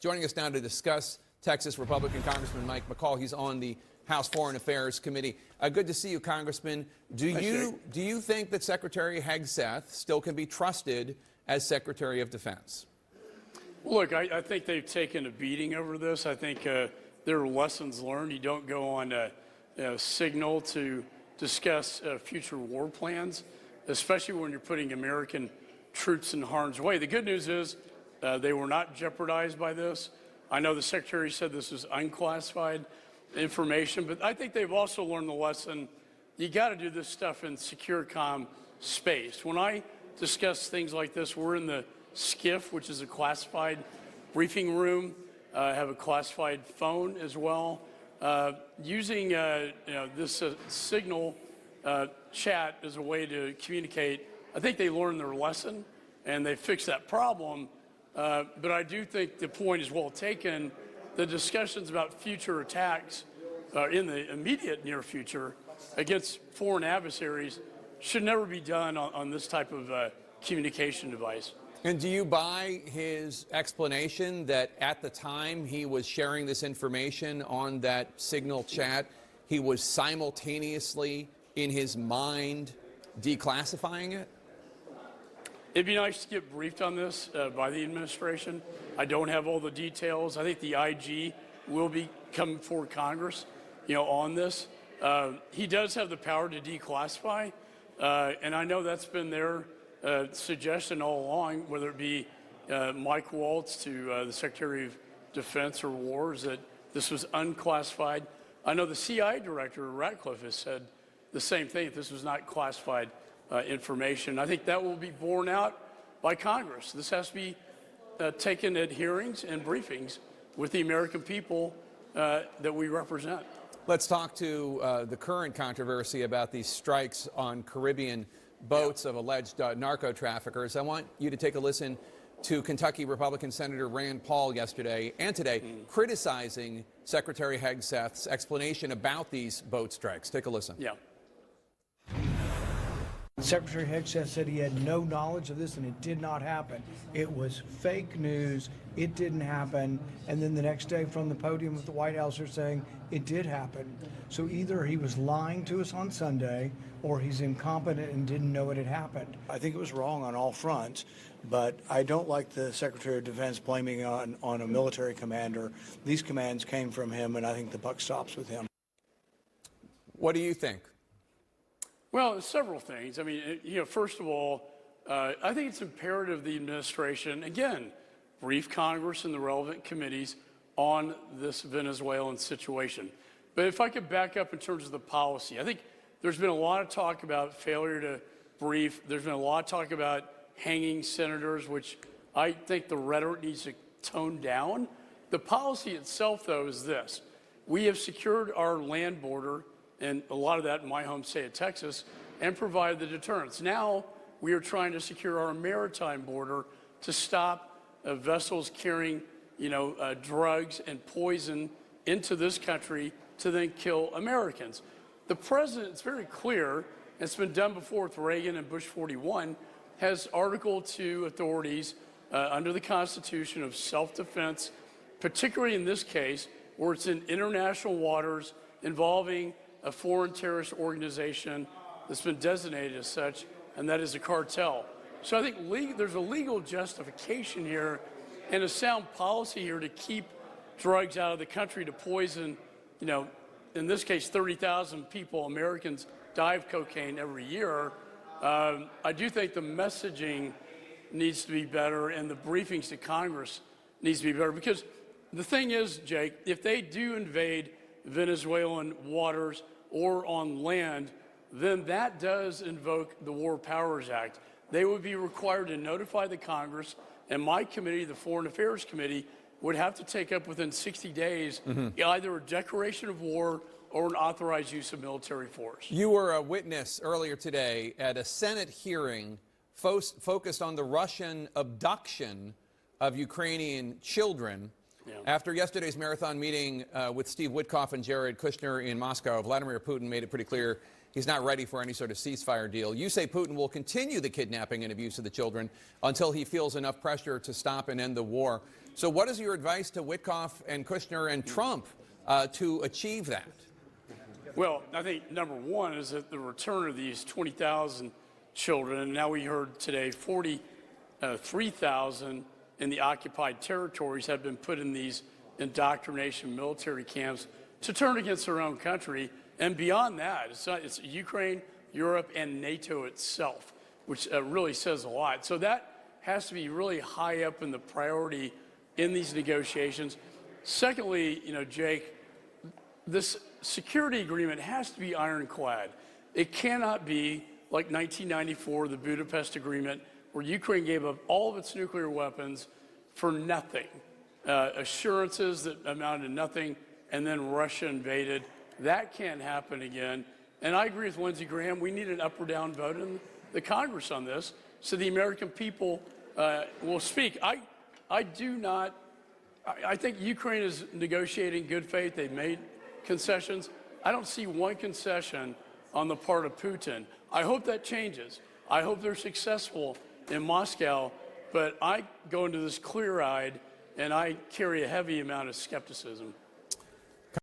Joining us now to discuss Texas Republican Congressman Mike McCaul. He's on the House Foreign Affairs Committee. Good to see you, Congressman. Do you think that Secretary Hegseth still can be trusted as Secretary of Defense? Look, I think they've taken a beating over this. I think there are lessons learned. You don't go on a signal to discuss future war plans, especially when you're putting American troops in harm's way. The good news is they were not jeopardized by this. I know the Secretary said this is unclassified information, but I think they've also learned the lesson. You got to do this stuff in secure comm space. When I discuss things like this, we're in the SCIF, which is a classified briefing room. Have a classified phone as well. Using this signal chat as a way to communicate, I think they learned their lesson and they fixed that problem. But I do think the point is well taken. The discussions about future attacks in the immediate near future against foreign adversaries should never be done on this type of communication device. And do you buy his explanation that at the time he was sharing this information on that signal chat, he was simultaneously in his mind declassifying it? It'd be nice to get briefed on this by the administration. I don't have all the details. I think the IG will be coming before Congress, on this. He does have the power to declassify, and I know that's been their suggestion all along, whether it be Mike Waltz to the Secretary of Defense or Wars, that this was unclassified. I know the CIA director, Ratcliffe, has said the same thing, that this was not classified information. I think that will be borne out by Congress. This has to be taken at hearings and briefings with the American people that we represent. Let's talk to the current controversy about these strikes on Caribbean boats of alleged narco traffickers. I want you to take a listen to Kentucky Republican Senator Rand Paul yesterday and today criticizing Secretary Hegseth's explanation about these boat strikes. Take a listen. Yeah. Secretary Hegseth said he had no knowledge of this and it did not happen. It was fake news. It didn't happen. And then the next day from the podium of the White House are saying it did happen. So either he was lying to us on Sunday or he's incompetent and didn't know it had happened. I think it was wrong on all fronts, but I don't like the Secretary of Defense blaming on a military commander. These commands came from him, and I think the buck stops with him. What do you think? Well, several things. I mean, first of all, I think it's imperative the administration, again, brief Congress and the relevant committees on this Venezuelan situation. But if I could back up in terms of the policy, I think there's been a lot of talk about failure to brief. There's been a lot of talk about hanging senators, which I think the rhetoric needs to tone down. The policy itself, though, is this. We have secured our land border, and a lot of that in my home state of Texas, and provide the deterrence. Now we are trying to secure our maritime border to stop vessels carrying, drugs and poison into this country to then kill Americans. The president, it's very clear, and it's been done before with Reagan and Bush 41, has Article II authorities under the Constitution of self-defense, particularly in this case, where it's in international waters involving a foreign terrorist organization that's been designated as such, and that is a cartel. So I think there's a legal justification here and a sound policy here to keep drugs out of the country to poison, in this case, 30,000 people, Americans, die of cocaine every year. I do think the messaging needs to be better and the briefings to Congress needs to be better, because the thing is, Jake, if they do invade Venezuelan waters or on land, then that does invoke the War Powers Act. They would be required to notify the Congress, and my committee, the Foreign Affairs Committee, would have to take up within 60 days either a declaration of war or an authorized use of military force. You were a witness earlier today at a Senate hearing focused on the Russian abduction of Ukrainian children. Yeah. After yesterday's marathon meeting with Steve Witkoff and Jared Kushner in Moscow, Vladimir Putin made it pretty clear he's not ready for any sort of ceasefire deal. You say Putin will continue the kidnapping and abuse of the children until he feels enough pressure to stop and end the war. So what is your advice to Witkoff and Kushner and Trump to achieve that? Well, I think number one is that the return of these 20,000 children, and now we heard today 43,000 in the occupied territories have been put in these indoctrination military camps to turn against their own country. And beyond that, it's Ukraine, Europe, and NATO itself, which really says a lot. So that has to be really high up in the priority in these negotiations. Secondly, Jake, this security agreement has to be ironclad. It cannot be like 1994, the Budapest Agreement, where Ukraine gave up all of its nuclear weapons for nothing, assurances that amounted to nothing, and then Russia invaded. That can't happen again. And I agree with Lindsey Graham. We need an up or down vote in the Congress on this so the American people will speak. I think Ukraine is negotiating good faith. They've made concessions. I don't see one concession on the part of Putin. I hope that changes. I hope they're successful in Moscow, but I go into this clear-eyed and I carry a heavy amount of skepticism.